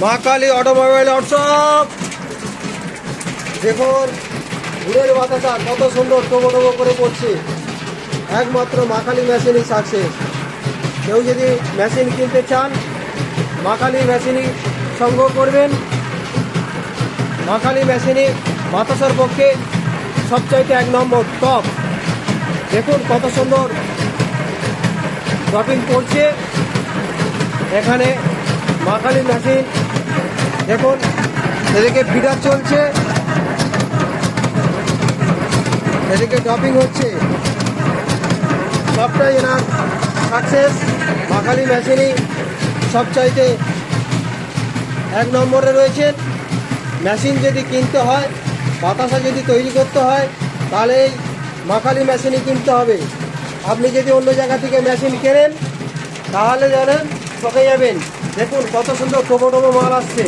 মা Kali automobile workshop. দেখুন ঘুরের বাতাসা কত সুন্দর টবো টবো করে পড়ছে। একমাত্র মা কালী মেশিনই সাকসেস। কেউ যদি মেশিন কিনতে চান মা কালী মেশিনই সংগ্রহ করবেন। মা কালী মেশিনই বাতাসার পক্ষে সবচাইতে 1 নম্বর টপ। দেখুন কত সুন্দর ড্রপিং পড়ছে এখানে মা কালী মেশিন। দেখুন এদিকে ফিডার চলছে, এদিকে ড্রপিং হচ্ছে, সবটাই এনার সাকসেস। মা কালী মেশিনই সবচাইতে 1 নম্বরে রয়েছেন। মেশিন যদি কিনতে হয়, বাতাসা যদি তৈরি করতে হয়, তাহলে এই মা কালী মেশিনই কিনতে হবে। আপনি যদি অন্য জায়গা থেকে মেশিন কেনেন তাহলে জানেন ঠকে যাবেন। দেখুন কত সুন্দর টোপো টোপো মাল আসছে।